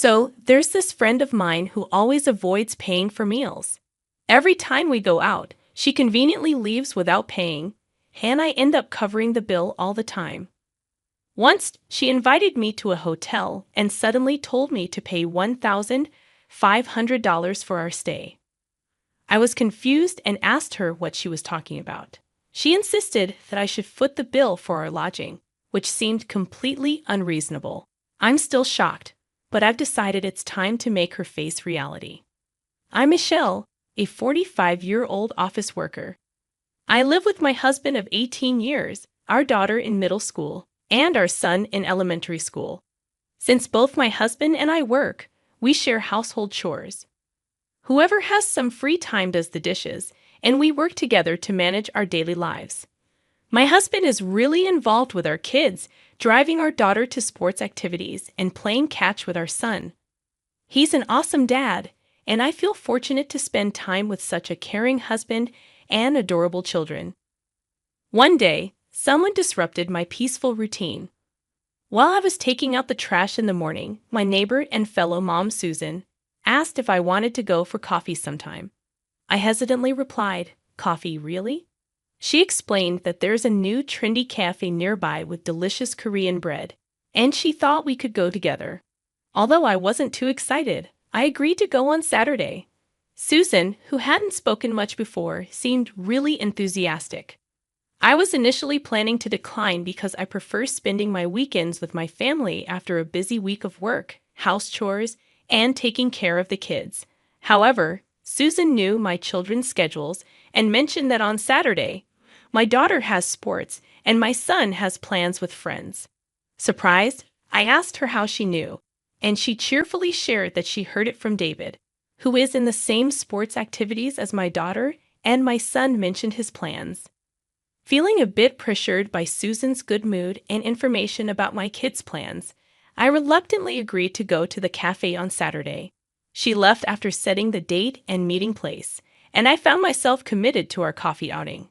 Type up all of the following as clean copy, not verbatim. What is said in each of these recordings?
So, there's this friend of mine who always avoids paying for meals. Every time we go out, she conveniently leaves without paying, and I end up covering the bill all the time. Once, she invited me to a hotel and suddenly told me to pay $1,500 for our stay. I was confused and asked her what she was talking about. She insisted that I should foot the bill for our lodging, which seemed completely unreasonable. I'm still shocked, but I've decided it's time to make her face reality. I'm Michelle, a 45-year-old office worker. I live with my husband of 18 years, our daughter in middle school, and our son in elementary school. Since both my husband and I work, we share household chores. Whoever has some free time does the dishes, and we work together to manage our daily lives. My husband is really involved with our kids, driving our daughter to sports activities and playing catch with our son. He's an awesome dad, and I feel fortunate to spend time with such a caring husband and adorable children. One day, someone disrupted my peaceful routine. While I was taking out the trash in the morning, my neighbor and fellow mom Susan asked if I wanted to go for coffee sometime. I hesitantly replied, "Coffee, really?" She explained that there's a new trendy cafe nearby with delicious Korean bread, and she thought we could go together. Although I wasn't too excited, I agreed to go on Saturday. Susan, who hadn't spoken much before, seemed really enthusiastic. I was initially planning to decline because I prefer spending my weekends with my family after a busy week of work, house chores, and taking care of the kids. However, Susan knew my children's schedules and mentioned that on Saturday, my daughter has sports and my son has plans with friends. Surprised, I asked her how she knew, and she cheerfully shared that she heard it from David, who is in the same sports activities as my daughter, and my son mentioned his plans. Feeling a bit pressured by Susan's good mood and information about my kids' plans, I reluctantly agreed to go to the cafe on Saturday. She left after setting the date and meeting place, and I found myself committed to our coffee outing.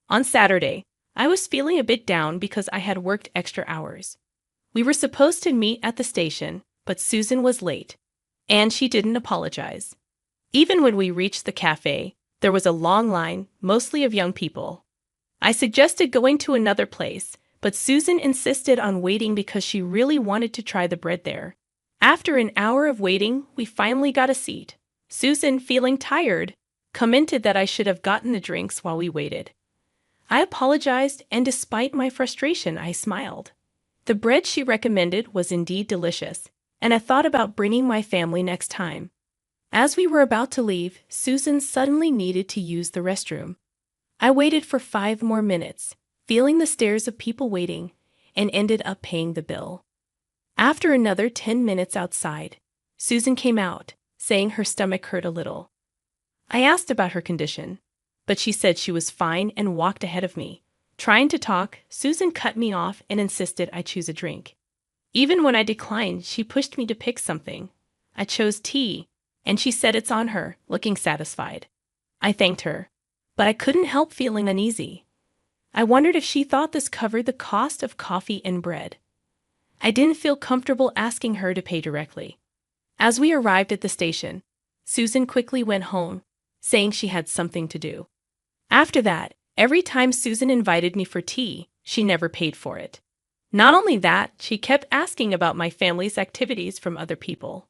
On Saturday, I was feeling a bit down because I had worked extra hours. We were supposed to meet at the station, but Susan was late, and she didn't apologize. Even when we reached the cafe, there was a long line, mostly of young people. I suggested going to another place, but Susan insisted on waiting because she really wanted to try the bread there. After an hour of waiting, we finally got a seat. Susan, feeling tired, commented that I should have gotten the drinks while we waited. I apologized, and despite my frustration, I smiled. The bread she recommended was indeed delicious, and I thought about bringing my family next time. As we were about to leave, Susan suddenly needed to use the restroom. I waited for 5 more minutes, feeling the stares of people waiting, and ended up paying the bill. After another 10 minutes outside, Susan came out, saying her stomach hurt a little. I asked about her condition, but she said she was fine and walked ahead of me. Trying to talk, Susan cut me off and insisted I choose a drink. Even when I declined, she pushed me to pick something. I chose tea, and she said it's on her, looking satisfied. I thanked her, but I couldn't help feeling uneasy. I wondered if she thought this covered the cost of coffee and bread. I didn't feel comfortable asking her to pay directly. As we arrived at the station, Susan quickly went home, saying she had something to do. After that, every time Susan invited me for tea, she never paid for it. Not only that, she kept asking about my family's activities from other people.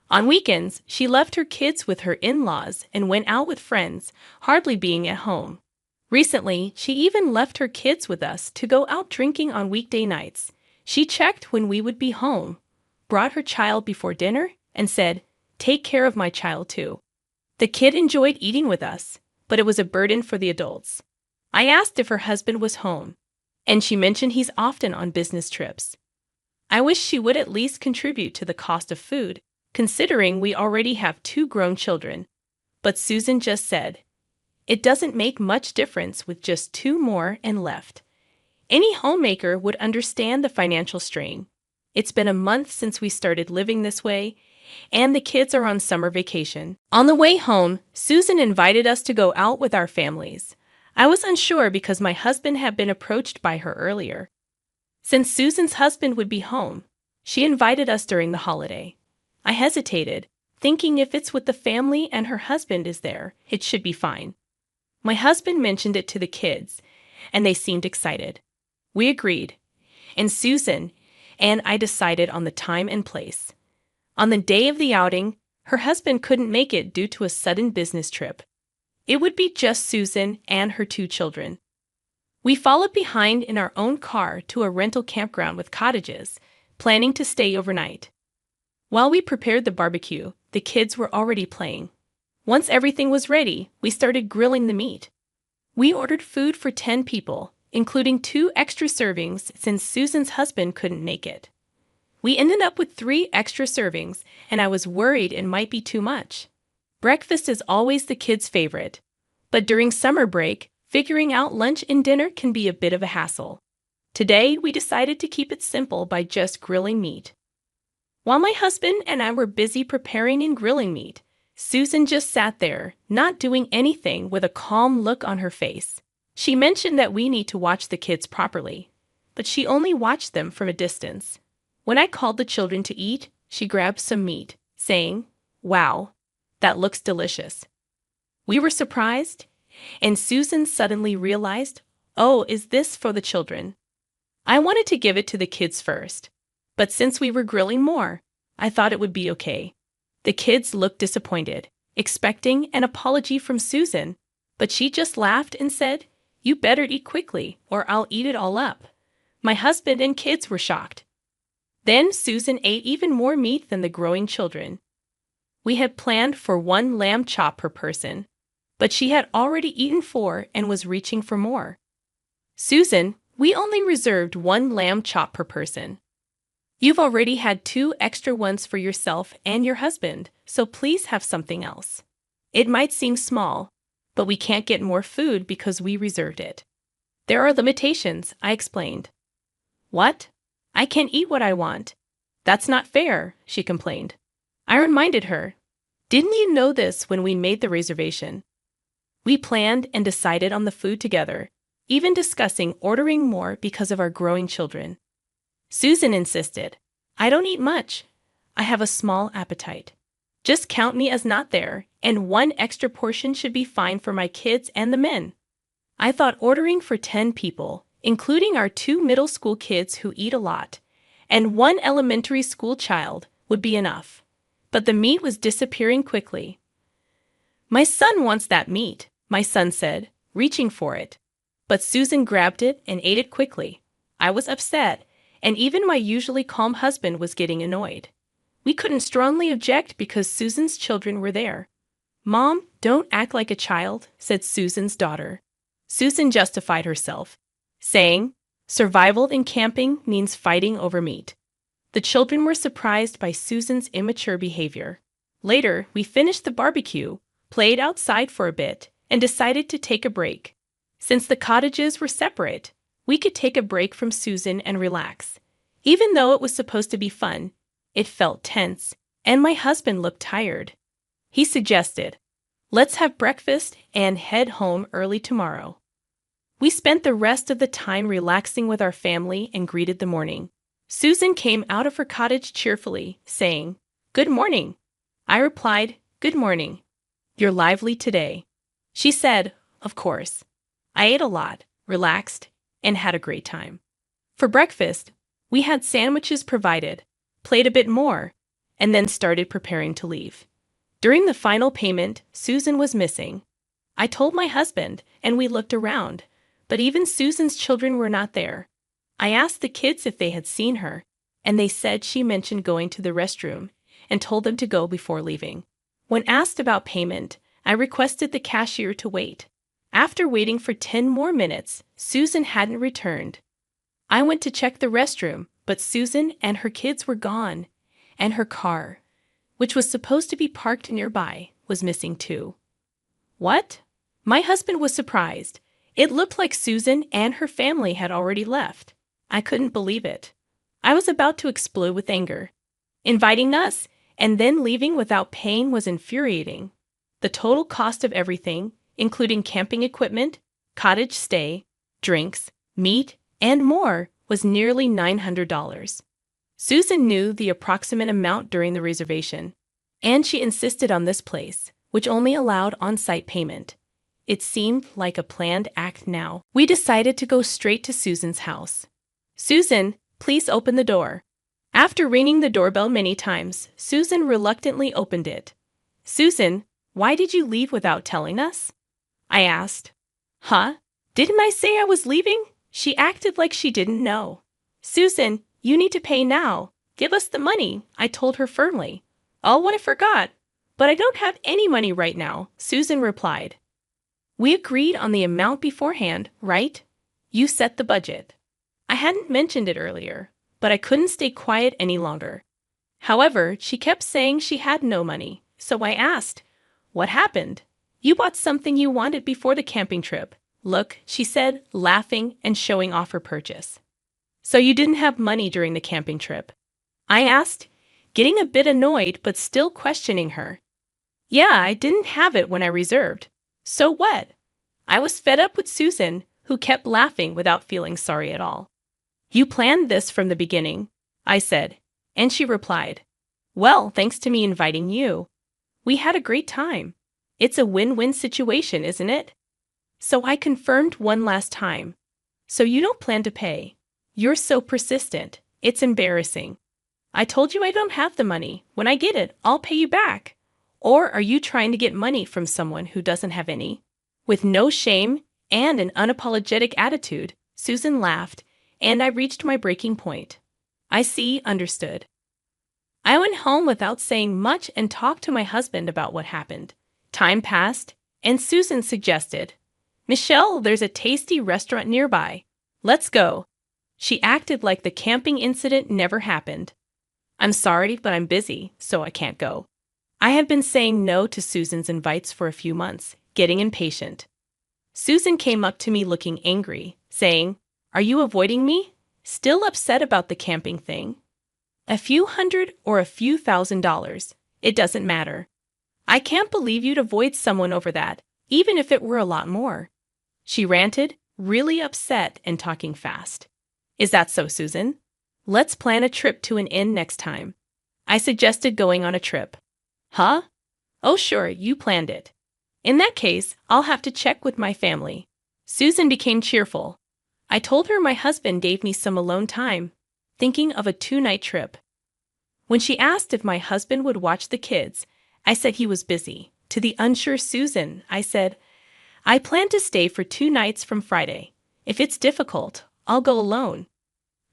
On weekends, she left her kids with her in-laws and went out with friends, hardly being at home. Recently, she even left her kids with us to go out drinking on weekday nights. She checked when we would be home, brought her child before dinner, and said, "Take care of my child too." The kid enjoyed eating with us, but it was a burden for the adults. I asked if her husband was home, and she mentioned he's often on business trips. I wish she would at least contribute to the cost of food, considering we already have 2 grown children. But Susan just said, "It doesn't make much difference with just 2 more and left." Any homemaker would understand the financial strain. It's been a month since we started living this way, and the kids are on summer vacation. On the way home, Susan invited us to go out with our families. I was unsure because my husband had been approached by her earlier. Since Susan's husband would be home, she invited us during the holiday. I hesitated, thinking if it's with the family and her husband is there, it should be fine. My husband mentioned it to the kids, and they seemed excited. We agreed, and Susan and I decided on the time and place. On the day of the outing, her husband couldn't make it due to a sudden business trip. It would be just Susan and her 2 children. We followed behind in our own car to a rental campground with cottages, planning to stay overnight. While we prepared the barbecue, the kids were already playing. Once everything was ready, we started grilling the meat. We ordered food for 10 people, including 2 extra servings since Susan's husband couldn't make it. We ended up with 3 extra servings, and I was worried it might be too much. Breakfast is always the kids' favorite, but during summer break, figuring out lunch and dinner can be a bit of a hassle. Today, we decided to keep it simple by just grilling meat. While my husband and I were busy preparing and grilling meat, Susan just sat there, not doing anything, with a calm look on her face. She mentioned that we need to watch the kids properly, but she only watched them from a distance. When I called the children to eat, she grabbed some meat, saying, "Wow, that looks delicious." We were surprised, and Susan suddenly realized, "Oh, is this for the children?" I wanted to give it to the kids first, but since we were grilling more, I thought it would be okay. The kids looked disappointed, expecting an apology from Susan, but she just laughed and said, "You better eat quickly, or I'll eat it all up." My husband and kids were shocked. Then Susan ate even more meat than the growing children. We had planned for 1 lamb chop per person, but she had already eaten 4 and was reaching for more. "Susan, we only reserved 1 lamb chop per person. You've already had 2 extra ones for yourself and your husband, so please have something else. It might seem small, but we can't get more food because we reserved it." "There are limitations," I explained. "What? I can't eat what I want. That's not fair," she complained. I reminded her, "Didn't you know this when we made the reservation?" We planned and decided on the food together, even discussing ordering more because of our growing children. Susan insisted, "I don't eat much. I have a small appetite. Just count me as not there, and 1 extra portion should be fine for my kids and the men." I thought ordering for 10 people, including our 2 middle school kids who eat a lot, and 1 elementary school child, would be enough. But the meat was disappearing quickly. "My son wants that meat," my son said, reaching for it. But Susan grabbed it and ate it quickly. I was upset, and even my usually calm husband was getting annoyed. We couldn't strongly object because Susan's children were there. "Mom, don't act like a child," said Susan's daughter. Susan justified herself, saying, "Survival in camping means fighting over meat." The children were surprised by Susan's immature behavior. Later, we finished the barbecue, played outside for a bit, and decided to take a break. Since the cottages were separate, we could take a break from Susan and relax. Even though it was supposed to be fun, it felt tense, and my husband looked tired. He suggested, "Let's have breakfast and head home early tomorrow." We spent the rest of the time relaxing with our family and greeted the morning. Susan came out of her cottage cheerfully, saying, "Good morning." I replied, "Good morning. You're lively today." She said, "Of course." I ate a lot, relaxed, and had a great time. For breakfast, we had sandwiches provided, played a bit more, and then started preparing to leave. During the final payment, Susan was missing. I told my husband, and we looked around, but even Susan's children were not there. I asked the kids if they had seen her, and they said she mentioned going to the restroom and told them to go before leaving. When asked about payment, I requested the cashier to wait. After waiting for 10 more minutes, Susan hadn't returned. I went to check the restroom, but Susan and her kids were gone, and her car, which was supposed to be parked nearby, was missing too. "What?" My husband was surprised. It looked like Susan and her family had already left. I couldn't believe it. I was about to explode with anger. Inviting us and then leaving without paying was infuriating. The total cost of everything, including camping equipment, cottage stay, drinks, meat, and more, was nearly $900. Susan knew the approximate amount during the reservation, and she insisted on this place, which only allowed on-site payment. It seemed like a planned act now. We decided to go straight to Susan's house. "Susan, please open the door." After ringing the doorbell many times, Susan reluctantly opened it. "Susan, why did you leave without telling us?" I asked. "Huh? Didn't I say I was leaving?" She acted like she didn't know. "Susan, you need to pay now. Give us the money," I told her firmly. "Oh, what I forgot. But I don't have any money right now," Susan replied. "We agreed on the amount beforehand, right? You set the budget." I hadn't mentioned it earlier, but I couldn't stay quiet any longer. However, she kept saying she had no money, so I asked, "What happened? You bought something you wanted before the camping trip." "Look," she said, laughing and showing off her purchase. "So you didn't have money during the camping trip?" I asked, getting a bit annoyed but still questioning her. "Yeah, I didn't have it when I reserved. So what?" I was fed up with Susan, who kept laughing without feeling sorry at all. "You planned this from the beginning," I said, and she replied, "Well, thanks to me inviting you. We had a great time. It's a win-win situation, isn't it?" So I confirmed one last time. "So you don't plan to pay? You're so persistent. It's embarrassing." "I told you I don't have the money. When I get it, I'll pay you back." "Or are you trying to get money from someone who doesn't have any?" With no shame and an unapologetic attitude, Susan laughed, and I reached my breaking point. "I see, understood." I went home without saying much and talked to my husband about what happened. Time passed, and Susan suggested, "Michelle, there's a tasty restaurant nearby. Let's go." She acted like the camping incident never happened. "I'm sorry, but I'm busy, so I can't go." I had been saying no to Susan's invites for a few months, getting impatient. Susan came up to me looking angry, saying, "Are you avoiding me? Still upset about the camping thing? A few hundred or a few $1,000s, it doesn't matter. I can't believe you'd avoid someone over that, even if it were a lot more." She ranted, really upset and talking fast. "Is that so, Susan? Let's plan a trip to an inn next time." I suggested going on a trip. "Huh? Oh, sure, you planned it. In that case, I'll have to check with my family." Susan became cheerful. I told her my husband gave me some alone time, thinking of a 2-night trip. When she asked if my husband would watch the kids, I said he was busy. To the unsure Susan, I said, "I plan to stay for 2 nights from Friday. If it's difficult, I'll go alone."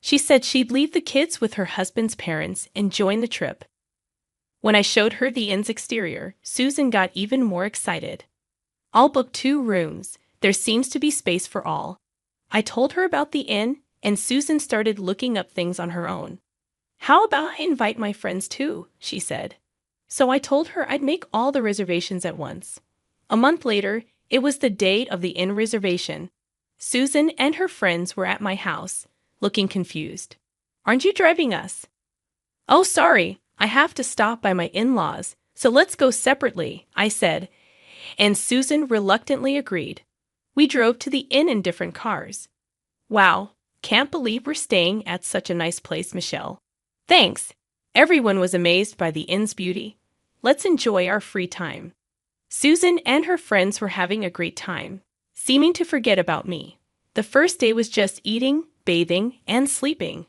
She said she'd leave the kids with her husband's parents and join the trip. When I showed her the inn's exterior, Susan got even more excited. "I'll book 2 rooms. There seems to be space for all." I told her about the inn, and Susan started looking up things on her own. "How about I invite my friends too?" she said. So I told her I'd make all the reservations at once. A month later, it was the date of the inn reservation. Susan and her friends were at my house, looking confused. "Aren't you driving us?" "Oh, sorry, I have to stop by my in-laws, so let's go separately," I said, and Susan reluctantly agreed. We drove to the inn in different cars. "Wow, can't believe we're staying at such a nice place, Michelle." "Thanks." Everyone was amazed by the inn's beauty. "Let's enjoy our free time." Susan and her friends were having a great time, seeming to forget about me. The first day was just eating, bathing, and sleeping.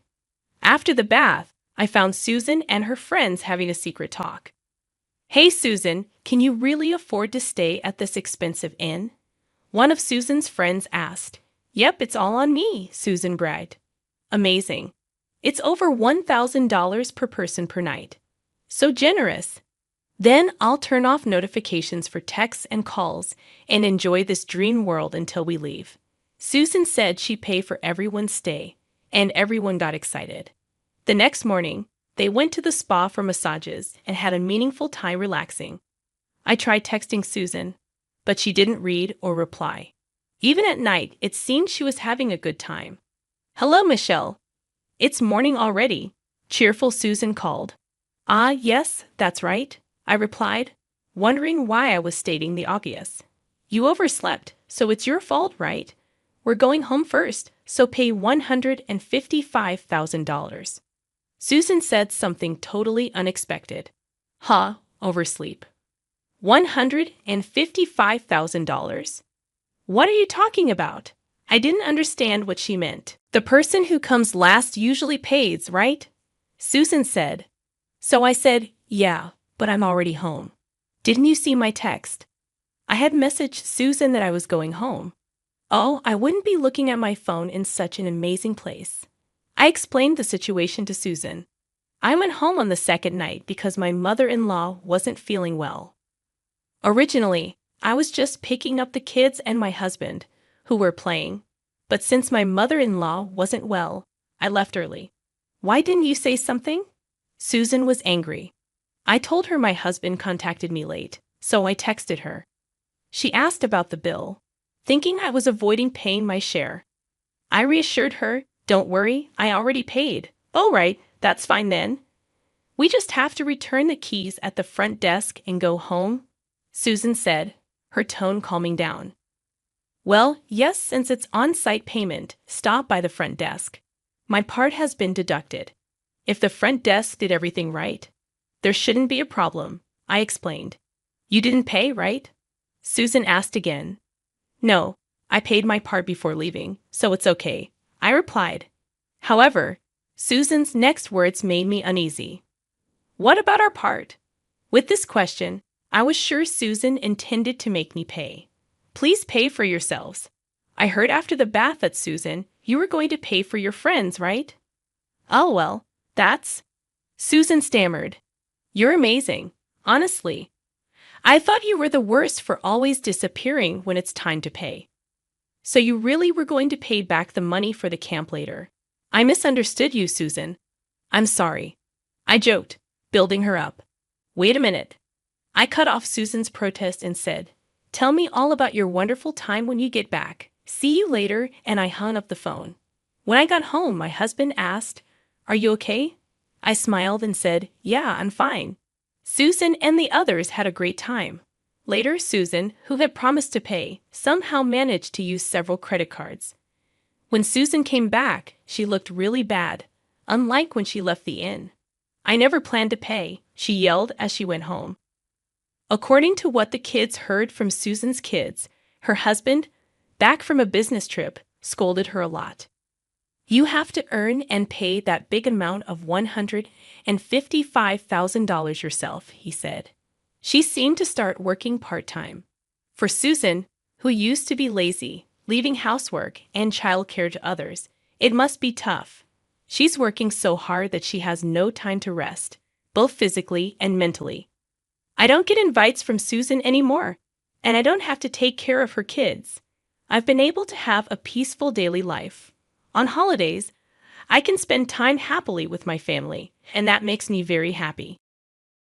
After the bath, I found Susan and her friends having a secret talk. "Hey, Susan, can you really afford to stay at this expensive inn?" One of Susan's friends asked. "Yep, it's all on me," Susan bragged. "Amazing. It's over $1,000 per person per night. So generous. Then I'll turn off notifications for texts and calls and enjoy this dream world until we leave." Susan said she'd pay for everyone's stay, and everyone got excited. The next morning, they went to the spa for massages and had a meaningful time relaxing. I tried texting Susan, but she didn't read or reply. Even at night, it seemed she was having a good time. "Hello, Michelle. It's morning already," cheerful Susan called. "Ah, yes, that's right," I replied, wondering why I was stating the obvious. "You overslept, so it's your fault, right? We're going home first, so pay $155,000. Susan said something totally unexpected. Oversleep. $155,000. What are you talking about? I didn't understand what she meant. The person who comes last usually pays, right? Susan said. So I said, yeah, but I'm already home. Didn't you see my text? I had messaged Susan that I was going home. Oh, I wouldn't be looking at my phone in such an amazing place. I explained the situation to Susan. I went home on the second night because my mother-in-law wasn't feeling well. Originally, I was just picking up the kids and my husband, who were playing. But since my mother-in-law wasn't well, I left early. Why didn't you say something? Susan was angry. I told her my husband contacted me late, so I texted her. She asked about the bill, thinking I was avoiding paying my share. I reassured her, don't worry, I already paid. Oh, right, that's fine then. We just have to return the keys at the front desk and go home, Susan said, her tone calming down. Well, yes, since it's on-site payment, stop by the front desk. My part has been deducted. If the front desk did everything right, there shouldn't be a problem, I explained. You didn't pay, right? Susan asked again. No, I paid my part before leaving, so it's okay, I replied. However, Susan's next words made me uneasy. What about our part? With this question, I was sure Susan intended to make me pay. Please pay for yourselves. I heard after the bath at Susan, you were going to pay for your friends, right? Oh, well, that's... Susan stammered. You're amazing, honestly. I thought you were the worst for always disappearing when it's time to pay. So you really were going to pay back the money for the camp later. I misunderstood you, Susan. I'm sorry. I joked, building her up. Wait a minute. I cut off Susan's protest and said, tell me all about your wonderful time when you get back. See you later, and I hung up the phone. When I got home, my husband asked, are you okay? I smiled and said, yeah, I'm fine. Susan and the others had a great time. Later, Susan, who had promised to pay, somehow managed to use several credit cards. When Susan came back, she looked really bad, unlike when she left the inn. I never planned to pay, she yelled as she went home. According to what the kids heard from Susan's kids, her husband, back from a business trip, scolded her a lot. You have to earn and pay that big amount of $155,000 yourself, he said. She seemed to start working part-time. For Susan, who used to be lazy, leaving housework and childcare to others, it must be tough. She's working so hard that she has no time to rest, both physically and mentally. I don't get invites from Susan anymore, and I don't have to take care of her kids. I've been able to have a peaceful daily life. On holidays, I can spend time happily with my family, and that makes me very happy.